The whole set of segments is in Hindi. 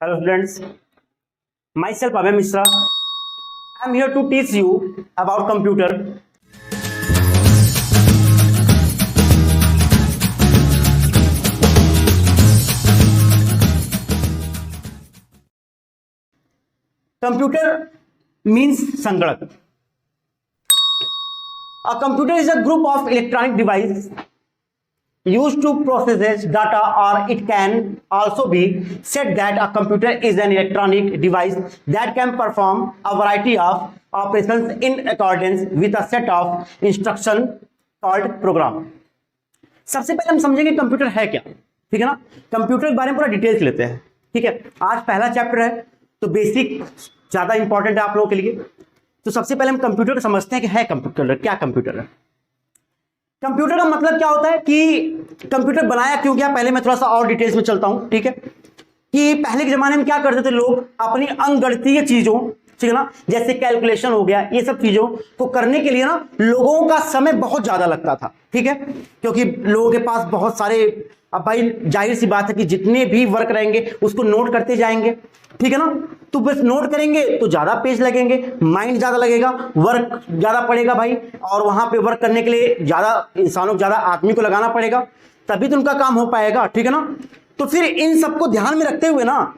Hello students, myself Abhay Mishra. I am here to teach you about computer. Computer means संगणक. A computer is a group of electronic devices used to process data, or it can also be said that a computer is an electronic device that can perform a variety of operations in accordance with a set of instructions called program. सबसे पहले हम समझेंगे कंप्यूटर है क्या, ठीक है ना। कंप्यूटर के बारे में पूरा डिटेल्स लेते हैं, ठीक है। आज पहला चैप्टर है तो बेसिक ज्यादा इंपॉर्टेंट है आप लोगों के लिए। तो सबसे पहले हम कंप्यूटर को समझते हैं कि है कंप्यूटर क्या। कंप्यूटर है, कंप्यूटर का मतलब क्या होता है कि कंप्यूटर बनाया क्यों गया। पहले मैं थोड़ा सा और डिटेल्स में चलता हूं, ठीक है। कि पहले के जमाने में क्या करते थे लोग, अपनी अंकगणितीय चीजों, ठीक है ना, जैसे कैलकुलेशन हो गया, ये सब चीजों को करने के लिए ना लोगों का समय बहुत ज्यादा लगता था, ठीक है। क्योंकि लोगों के पास बहुत सारे, अब भाई जाहिर सी बात है कि जितने भी वर्क रहेंगे उसको नोट करते जाएंगे, ठीक है ना। तो बस नोट करेंगे तो ज्यादा पेज लगेंगे, माइंड ज्यादा लगेगा, वर्क ज्यादा पड़ेगा भाई, और वहां पे वर्क करने के लिए ज्यादा इंसानों को, ज्यादा आदमी को लगाना पड़ेगा, तभी तो उनका काम हो पाएगा, ठीक है ना। तो फिर इन सबको ध्यान में रखते हुए ना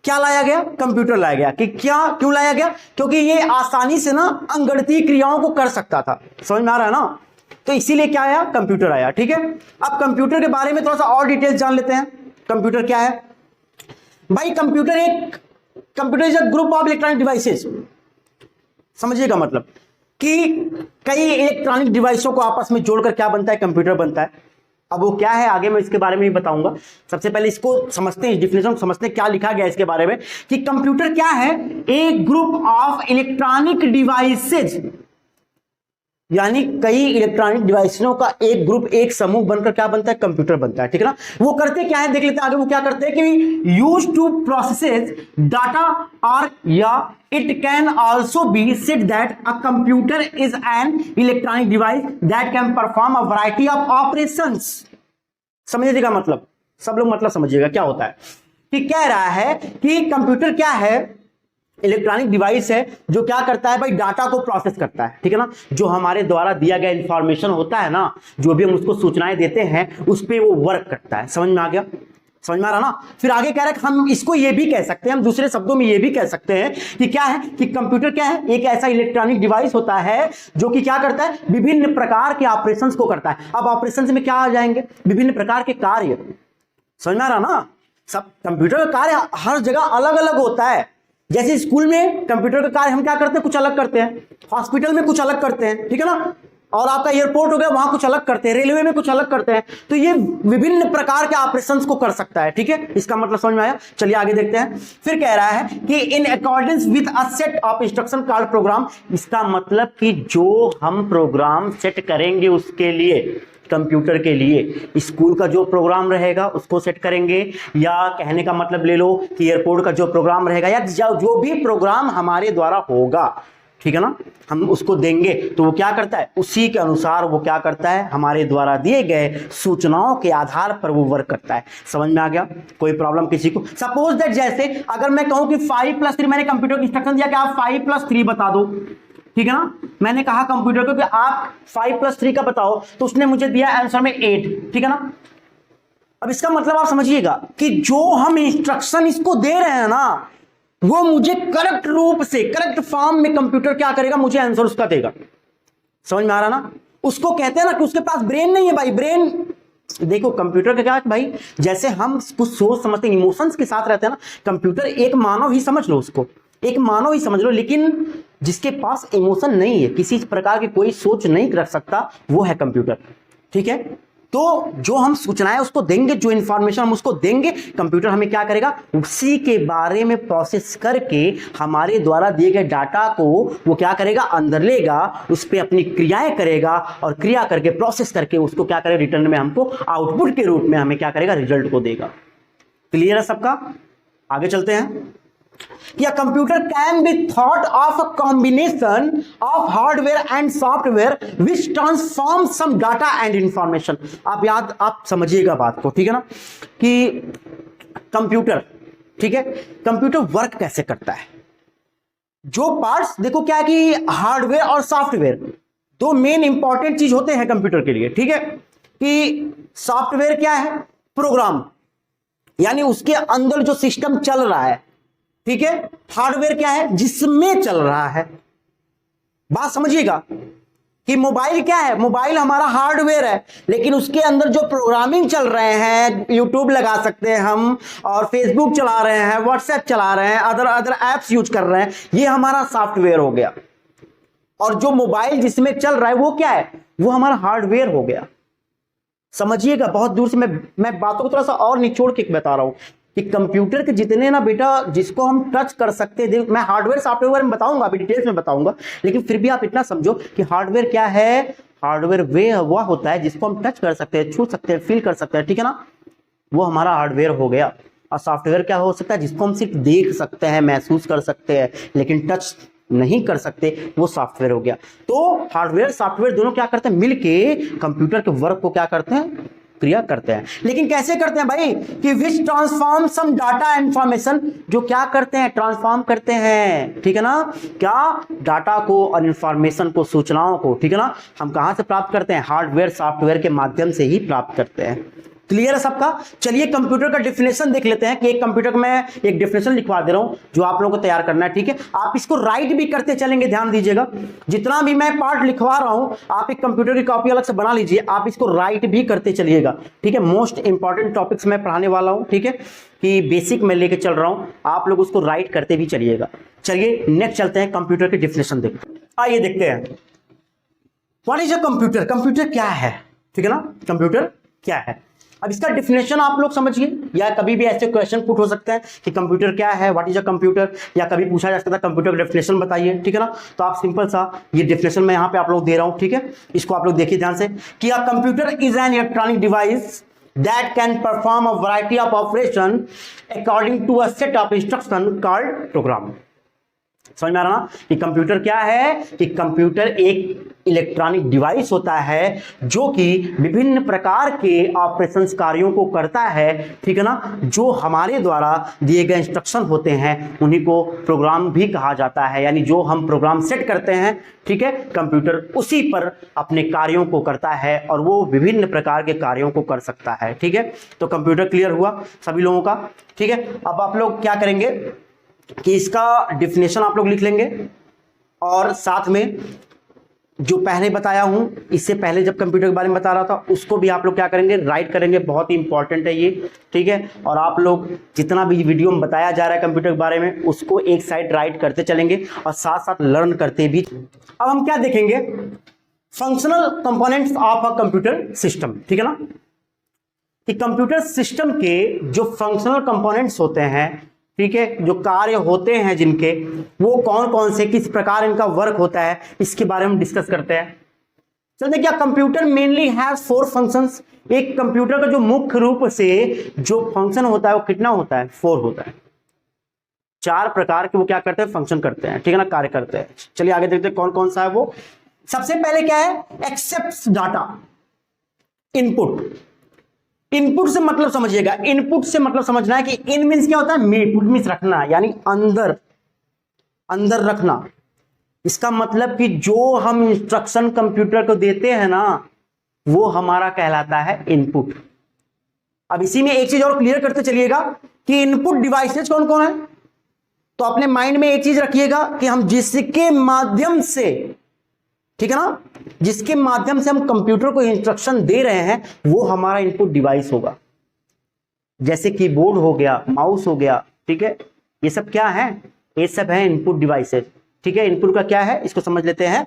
क्या लाया गया, कंप्यूटर लाया गया। कि क्या क्यों लाया गया, क्योंकि ये आसानी से ना अंकगणितीय क्रियाओं को कर सकता था। समझ में आ रहा है ना। तो इसीलिए क्या आया, कंप्यूटर आया, ठीक है। अब कंप्यूटर के बारे में थोड़ा सा और डिटेल्स जान लेते हैं। कंप्यूटर क्या है भाई। Computer is a group of electronic devices. समझिएगा, मतलब कि कई इलेक्ट्रॉनिक डिवाइसों को आपस में जोड़कर क्या बनता है, कंप्यूटर बनता है। अब वो क्या है आगे मैं इसके बारे में ही बताऊंगा। सबसे पहले इसको समझते हैं, डिफिनेशन समझते हैं क्या लिखा गया इसके बारे में। कि कंप्यूटर क्या है, एक ग्रुप ऑफ इलेक्ट्रॉनिक डिवाइसेज, यानी कई इलेक्ट्रॉनिक डिवाइसों का एक ग्रुप, एक समूह बनकर क्या बनता है, कंप्यूटर बनता है, ठीक है ना। वो करते क्या है, देख लेते हैं आगे। वो क्या करते हैं कि यूज टू प्रोसेस डाटा, और या it can also be said that a computer is an electronic device that can perform a variety of operations. समझिएगा, मतलब सब लोग मतलब समझिएगा क्या होता है। कि कह रहा है कि कंप्यूटर क्या है, इलेक्ट्रॉनिक डिवाइस है जो क्या करता है भाई, डाटा को प्रोसेस करता है, ठीक है ना। जो हमारे द्वारा दिया गया इंफॉर्मेशन होता है ना, जो भी हम उसको सूचनाएं देते हैं उस पर वो वर्क करता है। समझ में आ गया, समझ में आ रहा ना। फिर आगे कह रहा है कि हम इसको ये भी कह सकते हैं, हम दूसरे शब्दों में ये भी कह सकते हैं कि क्या है, कि कंप्यूटर क्या है, एक ऐसा इलेक्ट्रॉनिक डिवाइस होता है जो कि क्या करता है, विभिन्न प्रकार के ऑपरेशंस को करता है। अब ऑपरेशंस में क्या आ जाएंगे, विभिन्न प्रकार के कार्य। समझ में आ रहा ना। सब कंप्यूटर का कार्य हर जगह अलग अलग होता है। जैसे स्कूल में कंप्यूटर का कार्य हम क्या करते हैं, कुछ अलग करते हैं, हॉस्पिटल में कुछ अलग करते हैं, ठीक है ना। और आपका एयरपोर्ट हो गया, वहां कुछ अलग करते हैं, रेलवे में कुछ अलग करते हैं। तो ये विभिन्न प्रकार के ऑपरेशंस को कर सकता है, ठीक है। इसका मतलब समझ में आया। चलिए आगे देखते हैं। फिर कह रहा है कि in accordance with a set of instruction called programme. इसका मतलब कि जो हम प्रोग्राम सेट करेंगे उसके लिए, कंप्यूटर के लिए स्कूल का जो प्रोग्राम रहेगा उसको सेट करेंगे, या कहने का मतलब ले लो कि एयरपोर्ट का जो प्रोग्राम रहेगा, या जो भी प्रोग्राम हमारे द्वारा होगा, ठीक है ना, हम उसको देंगे तो वो क्या करता है, उसी के अनुसार वो क्या करता है, हमारे द्वारा दिए गए सूचनाओं के आधार पर वो वर्क करता है। समझ में आ गया। कोई प्रॉब्लम किसी को। सपोज दैट जैसे अगर मैं कहूं कि 5+3, मैंने कंप्यूटर को इंस्ट्रक्शन दिया कि आप 5+3 बता दो, ठीक है ना। मैंने कहा कंप्यूटर को कि आप 5+3 का बताओ, तो उसने मुझे दिया आंसर में 8, ठीक है ना। अब इसका मतलब आप समझिएगा कि जो हम इंस्ट्रक्शन इसको दे रहे हैं ना, वो मुझे करेक्ट रूप से, करेक्ट फॉर्म में कंप्यूटर क्या करेगा, मुझे आंसर उसका देगा। समझ में आ रहा ना। उसको कहते हैं ना कि उसके पास ब्रेन नहीं है भाई। ब्रेन देखो कंप्यूटर का क्या है भाई, जैसे हम कुछ सोच समझते हैं, इमोशंस के साथ रहते हैं ना, कंप्यूटर एक मानव ही समझ लो, उसको एक मानव ही समझ लो, लेकिन जिसके पास इमोशन नहीं है, किसी प्रकार की कोई सोच नहीं रख सकता, वो है कंप्यूटर, ठीक है। तो जो हम सूचनाएं उसको देंगे, जो इंफॉर्मेशन हम उसको देंगे, कंप्यूटर हमें क्या करेगा, उसी के बारे में प्रोसेस करके हमारे द्वारा दिए गए डाटा को वो क्या करेगा, अंदर लेगा, उस पर अपनी क्रियाएं करेगा, और क्रिया करके प्रोसेस करके उसको क्या करेगा, रिटर्न में हमको आउटपुट के रूप में हमें क्या करेगा, रिजल्ट को देगा। क्लियर है सबका। आगे चलते हैं। कि a computer can be thought of a combination of hardware and software which transforms some data and information। आप समझिएगा बात को, ठीक है ना। कि कंप्यूटर ठीक है, कंप्यूटर वर्क कैसे करता है। जो पार्ट्स देखो क्या है कि हार्डवेयर और सॉफ्टवेयर दो मेन इंपॉर्टेंट चीज होते हैं कंप्यूटर के लिए, ठीक है। कि सॉफ्टवेयर क्या है, प्रोग्राम, यानी उसके अंदर जो सिस्टम चल रहा है, ठीक है। हार्डवेयर क्या है, जिसमें चल रहा है। बात समझिएगा कि मोबाइल क्या है, मोबाइल हमारा हार्डवेयर है, लेकिन उसके अंदर जो प्रोग्रामिंग चल रहे हैं, यूट्यूब लगा सकते हैं हम, और फेसबुक चला रहे हैं, व्हाट्सएप चला रहे हैं, अदर एप्स यूज कर रहे हैं, ये हमारा सॉफ्टवेयर हो गया। और जो मोबाइल जिसमें चल रहा है वो क्या है, वो हमारा हार्डवेयर हो गया। समझिएगा, बहुत दूर से मैं बातों को थोड़ा सा और निचोड़ के बता रहा हूं कि कंप्यूटर के जितने ना बेटा जिसको हम टच कर सकते हैं, मैं हार्डवेयर सॉफ्टवेयर में बताऊंगा, अभी डिटेल्स में बताऊंगा, लेकिन फिर भी आप इतना समझो कि हार्डवेयर क्या है, हार्डवेयर वह होता है जिसको हम टच कर सकते हैं, छू सकते हैं, फील कर सकते हैं, ठीक है ना, वो हमारा हार्डवेयर हो गया। और सॉफ्टवेयर क्या हो सकता है, जिसको हम सिर्फ देख सकते हैं, महसूस कर सकते हैं, लेकिन टच नहीं कर सकते, वो सॉफ्टवेयर हो गया। तो हार्डवेयर सॉफ्टवेयर दोनों क्या करते हैं, मिलके कंप्यूटर के वर्क को क्या करते हैं, क्रिया करते हैं। लेकिन कैसे करते हैं भाई, कि विच ट्रांसफॉर्म सम डाटा इंफॉर्मेशन, जो क्या करते हैं, ट्रांसफॉर्म करते हैं, ठीक है ना, क्या डाटा को और इंफॉर्मेशन को, सूचनाओं को, ठीक है ना, हम कहां से प्राप्त करते हैं, हार्डवेयर सॉफ्टवेयर के माध्यम से ही प्राप्त करते हैं। क्लियर है सबका। चलिए कंप्यूटर का डिफिनेशन देख लेते हैं कि एक कंप्यूटर को मैं एक डिफिनेशन लिखवा दे रहा हूं जो आप लोगों को तैयार करना है, ठीक है। आप इसको राइट भी करते चलेंगे, ध्यान दीजिएगा, जितना भी मैं पार्ट लिखवा रहा हूं आप एक कंप्यूटर की कॉपी अलग से बना लीजिए, आप इसको राइट भी करते चलिएगा, ठीक है। मोस्ट इंपॉर्टेंट टॉपिक्स मैं पढ़ाने वाला हूं, ठीक है, कि बेसिक में लेके चल रहा हूं, आप लोग उसको राइट करते भी चलिएगा। चलिए नेक्स्ट चलते हैं, कंप्यूटर की डिफिनेशन देखते हैं। आइए देखते हैं what is a computer, computer क्या है, ठीक है ना, कंप्यूटर क्या है। अब इसका डिफिनेशन आप लोग समझिए, या कभी भी ऐसे क्वेश्चन पुट हो सकते हैं कि कंप्यूटर क्या है, व्हाट इज अ कंप्यूटर, या कभी पूछा जा सकता है कंप्यूटर का डिफिनेशन बताइए, ठीक है ना। तो आप सिंपल सा ये डिफिनेशन मैं यहां पे आप लोग दे रहा हूं, ठीक है, इसको आप लोग देखिए ध्यान से, कि a computer is an electronic device that can perform a variety of operation according to a set of instruction called program। समझ में आ रहा ना कि कंप्यूटर क्या है, कि कंप्यूटर एक इलेक्ट्रॉनिक डिवाइस होता है जो कि विभिन्न प्रकार के ऑपरेशंस कार्यों को करता है, ठीक है ना, जो हमारे द्वारा दिए गए इंस्ट्रक्शन होते हैं उन्हीं को प्रोग्राम भी कहा जाता है। यानी जो हम प्रोग्राम सेट करते हैं, ठीक है, कंप्यूटर उसी पर अपने कार्यों को करता है और वो विभिन्न प्रकार के कार्यों को कर सकता है, ठीक है। तो कंप्यूटर क्लियर हुआ सभी लोगों का, ठीक है। अब आप लोग क्या करेंगे कि इसका डिफिनेशन आप लोग लिख लेंगे, और साथ में जो पहले बताया हूं, इससे पहले जब कंप्यूटर के बारे में बता रहा था उसको भी आप लोग क्या करेंगे, राइट करेंगे, बहुत ही इंपॉर्टेंट है ये, ठीक है। और आप लोग जितना भी वीडियो में बताया जा रहा है कंप्यूटर के बारे में उसको एक साइड राइट करते चलेंगे और साथ साथ लर्न करते भी। अब हम क्या देखेंगे, functional components of a computer system, ठीक है ना, कि कंप्यूटर सिस्टम के जो फंक्शनल कंपोनेंट्स होते हैं, ठीक है, जो कार्य होते हैं जिनके, वो कौन कौन से, किस प्रकार इनका वर्क होता है, इसके बारे में डिस्कस करते हैं। चलते क्या, कंप्यूटर मेनली हैज 4 फंक्शंस। एक कंप्यूटर का जो मुख्य रूप से जो फंक्शन होता है वो कितना होता है, 4 होता है। 4 प्रकार के वो क्या करते हैं, फंक्शन करते हैं, ठीक है ना, कार्य करते हैं। चलिए आगे देखते हैं कौन कौन सा है वो। सबसे पहले क्या है, एक्सेप्ट्स डाटा, इनपुट। इनपुट से मतलब समझिएगा, इनपुट से मतलब समझना है कि इन मींस क्या होता है, पुट मींस रखना, यानी अंदर रखना। इसका मतलब कि जो हम इंस्ट्रक्शन कंप्यूटर को देते हैं ना, वो हमारा कहलाता है इनपुट। अब इसी में एक चीज और क्लियर करते चलिएगा कि इनपुट डिवाइसेस कौन कौन है। तो अपने माइंड में एक चीज रखिएगा कि हम जिसके माध्यम से, ठीक है ना, जिसके माध्यम से हम कंप्यूटर को इंस्ट्रक्शन दे रहे हैं वो हमारा इनपुट डिवाइस होगा। जैसे कीबोर्ड हो गया, माउस हो गया, ठीक है, ये सब क्या है, ये सब है इनपुट डिवाइसेस, ठीक है। इनपुट का क्या है इसको समझ लेते हैं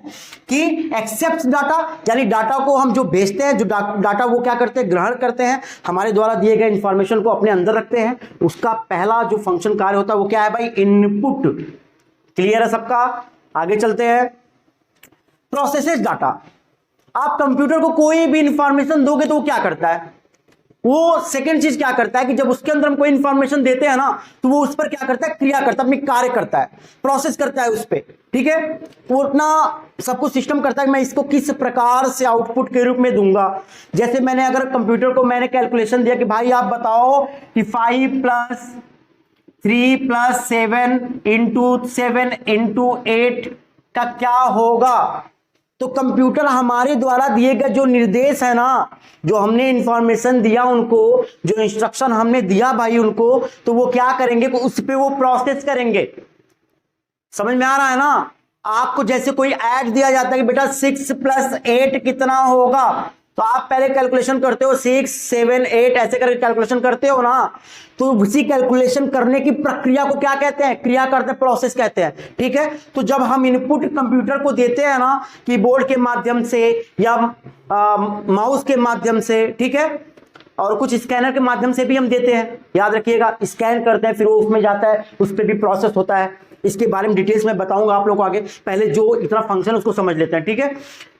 कि एक्सेप्ट डाटा, यानी डाटा को हम जो भेजते हैं, जो डाटा वो क्या करते हैं, ग्रहण करते हैं, हमारे द्वारा दिए गए इंफॉर्मेशन को अपने अंदर रखते हैं। उसका पहला जो फंक्शन कार्य होता है वो क्या है भाई, इनपुट। क्लियर है सबका। आगे चलते हैं, प्रोसेसेस डाटा। आप कंप्यूटर को कोई भी इंफॉर्मेशन दोगे तो वो क्या करता है, वो सेकंड चीज क्या करता है कि जब उसके अंदर हम कोई इंफॉर्मेशन देते हैं ना तो वो उस पर क्या करता है, क्रिया करता है, अपनी कार्य करता है, प्रोसेस करता है उस पर, ठीक है। वो अपना सब कुछ सिस्टम करता है कि मैं इसको किस प्रकार से आउटपुट के रूप में दूंगा। जैसे मैंने अगर कंप्यूटर को मैंने कैलकुलेशन दिया कि भाई आप बताओ कि 5 + 3 + 7 × 7 × 8 का क्या होगा? तो कंप्यूटर हमारे द्वारा दिए गए जो निर्देश है ना, जो हमने इंफॉर्मेशन दिया उनको, जो इंस्ट्रक्शन हमने दिया भाई उनको, तो वो क्या करेंगे, उस पे वो प्रोसेस करेंगे। समझ में आ रहा है ना? आपको जैसे कोई ऐड दिया जाता है कि बेटा 6 + 8 कितना होगा, तो आप पहले कैलकुलेशन करते हो, 6 7 8 ऐसे करके कैलकुलेशन करते हो ना। तो उसी कैलकुलेशन करने की प्रक्रिया को क्या कहते हैं? क्रिया करते हैं, प्रोसेस कहते हैं। ठीक है, तो जब हम इनपुट कंप्यूटर को देते हैं ना, कीबोर्ड के माध्यम से या माउस के माध्यम से, ठीक है, और कुछ स्कैनर के माध्यम से भी हम देते हैं। याद रखिएगा, स्कैन करते हैं, फिर वो उसमें जाता है, उस पर भी प्रोसेस होता है। इसके बारे में डिटेल्स में बताऊंगा आप लोगों को आगे। पहले जो इतना फंक्शन उसको समझ लेते हैं। ठीक है,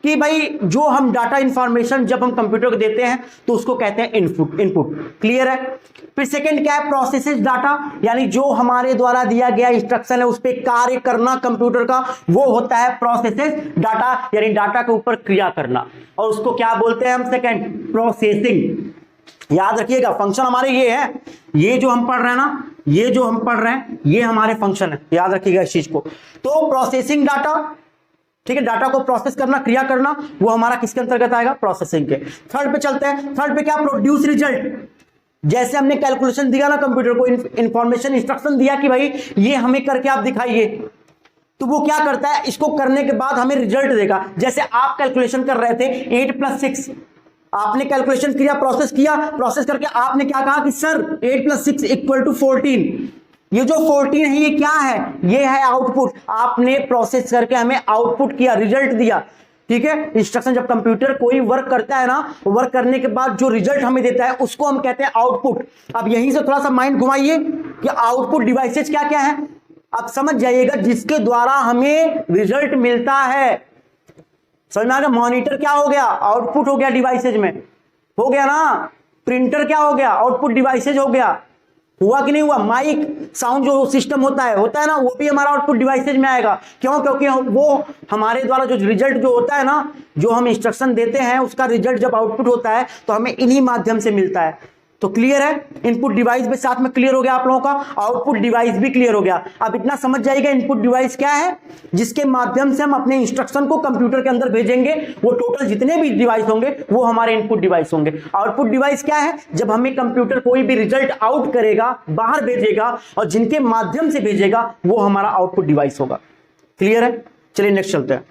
कि भाई जो हम डाटा इंफॉर्मेशन जब हम कंप्यूटर को देते हैं तो उसको कहते हैं इनपुट। क्लियर है? फिर सेकंड क्या है? प्रोसेसेस डाटा, यानी जो हमारे द्वारा दिया गया इंस्ट्रक्शन है उस पर कार्य करना कंप्यूटर का, वो होता है प्रोसेसेस डाटा, यानी डाटा के ऊपर क्रिया करना, और उसको क्या बोलते हैं हम? Second, processing. याद रखिएगा, फंक्शन हमारे ये है, ये जो हम पढ़ रहे हैं ना, ये जो हम पढ़ रहे हैं ये हमारे फंक्शन है। याद रखिएगा इस चीज को। तो प्रोसेसिंग डाटा, ठीक है, डाटा को प्रोसेस करना, क्रिया करना, वो हमारा किसके अंतर्गत आएगा? प्रोसेसिंग के। थर्ड पे चलते हैं। थर्ड पे क्या? Produce result. जैसे हमने कैलकुलेशन दिया ना कंप्यूटर को, इंफॉर्मेशन इंस्ट्रक्शन दिया कि भाई ये हमें करके आप दिखाइए, तो वो क्या करता है? इसको करने के बाद हमें रिजल्ट देगा। जैसे आप कैलकुलेशन कर रहे थे 8 + 6, आपने कैलकुलेशन किया, प्रोसेस किया, प्रोसेस करके आपने क्या कहा कि सर 8 + 6 = 14। ये जो 14 है ये क्या है? ये है आउटपुट। आपने प्रोसेस करके हमें आउटपुट किया, रिजल्ट दिया। ठीक है, इंस्ट्रक्शन जब कंप्यूटर कोई वर्क करता है ना, वर्क करने के बाद जो रिजल्ट हमें देता है उसको हम कहते हैं आउटपुट। अब यहीं से थोड़ा सा माइंड घुमाइए कि आउटपुट डिवाइसेज क्या क्या है, आप समझ जाइएगा, जिसके द्वारा हमें रिजल्ट मिलता है। समझ में आ गया? मॉनिटर क्या हो गया? आउटपुट हो गया डिवाइसेज में, हो गया ना। प्रिंटर क्या हो गया? आउटपुट डिवाइसेज हो गया। हुआ कि नहीं हुआ? माइक साउंड जो सिस्टम होता है ना, वो भी हमारा आउटपुट डिवाइसेज में आएगा। क्यों? क्योंकि वो हमारे द्वारा जो रिजल्ट जो होता है ना, जो हम इंस्ट्रक्शन देते हैं उसका रिजल्ट जब आउटपुट होता है तो हमें इन्हीं माध्यम से मिलता है। तो क्लियर है? इनपुट डिवाइस भी साथ में क्लियर हो गया आप लोगों का, आउटपुट डिवाइस भी क्लियर हो गया। अब इतना समझ जाइएगा इनपुट डिवाइस क्या है, जिसके माध्यम से हम अपने इंस्ट्रक्शन को कंप्यूटर के अंदर भेजेंगे। वो टोटल जितने भी डिवाइस होंगे वो हमारे इनपुट डिवाइस होंगे। आउटपुट डिवाइस क्या है? जब हमें कंप्यूटर कोई भी रिजल्ट आउट करेगा, बाहर भेजेगा, और जिनके माध्यम से भेजेगा वो हमारा आउटपुट डिवाइस होगा। क्लियर है? चलिए नेक्स्ट चलते हैं।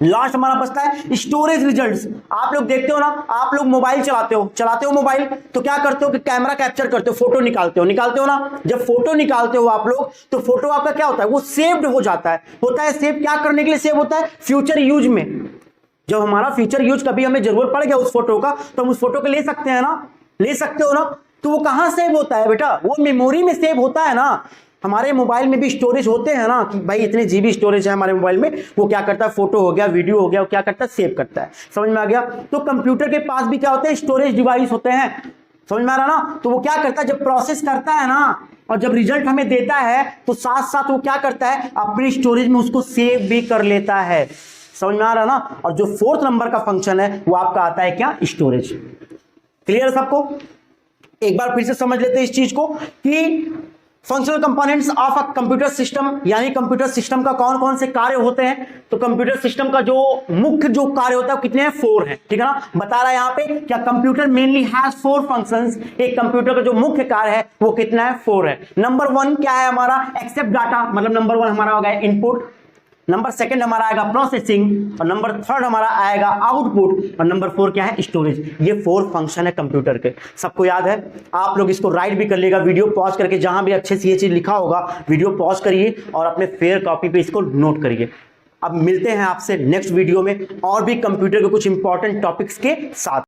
लास्ट हमारा बचता है स्टोरेज रिजल्ट्स। आप लोग देखते हो ना, आप लोग मोबाइल चलाते हो मोबाइल, तो क्या करते हो कि कैमरा कैप्चर करते हो, फोटो निकालते हो ना। जब फोटो निकालते हो आप लोग, तो फोटो आपका क्या होता है? वो सेव्ड हो जाता है। सेव क्या करने के लिए सेव होता है? फ्यूचर यूज में। जब हमारा फ्यूचर यूज कभी हमें जरूरत पड़ गया उस फोटो का, तो हम उस फोटो को ले सकते हैं ना, ले सकते हो ना। तो वो कहां सेव होता है बेटा? वो मेमोरी में सेव होता है ना। हमारे मोबाइल में भी स्टोरेज होते हैं ना, कि भाई इतने जीबी स्टोरेज है हमारे मोबाइल में, वो क्या करता है? फोटो हो गया, वीडियो हो गया, वो क्या करता है? सेव करता है। समझ में आ गया? तो कंप्यूटर के पास भी क्या होते हैं? स्टोरेज डिवाइस होते हैं। समझ में आ रहा ना? तो वो क्या करता है? जब प्रोसेस करता है ना, और जब रिजल्ट हमें देता है, तो साथ साथ वो क्या करता है? अपने स्टोरेज में उसको सेव भी कर लेता है। समझ में आ रहा ना? और जो 4th नंबर का फंक्शन है वो आपका आता है क्या? स्टोरेज। क्लियर है सबको? एक बार फिर से समझ लेते हैं इस चीज को कि functional components of a computer system, यानी कंप्यूटर सिस्टम का कौन कौन से कार्य होते हैं। तो कंप्यूटर सिस्टम का जो मुख्य जो कार्य होता है वो कितने हैं? 4 हैं। ठीक है ना? बता रहा है यहाँ पे क्या? Computer mainly has 4 functions. एक कंप्यूटर का जो मुख्य कार्य है वो कितना है? 4 है। नंबर 1 क्या है हमारा? एक्सेप्ट डाटा, मतलब नंबर 1 हमारा हो गया इनपुट। नंबर 2 हमारा आएगा प्रोसेसिंग, और नंबर 3 हमारा आएगा आउटपुट, और नंबर 4 क्या है? स्टोरेज। ये 4 फंक्शन है कंप्यूटर के। सबको याद है? आप लोग इसको राइट भी कर लेगा, वीडियो पॉज करके, जहां भी अच्छे से ये चीज लिखा होगा वीडियो पॉज करिए और अपने फेयर कॉपी पे इसको नोट करिए। अब मिलते हैं आपसे नेक्स्ट वीडियो में और भी कंप्यूटर के कुछ इंपॉर्टेंट टॉपिक्स के साथ।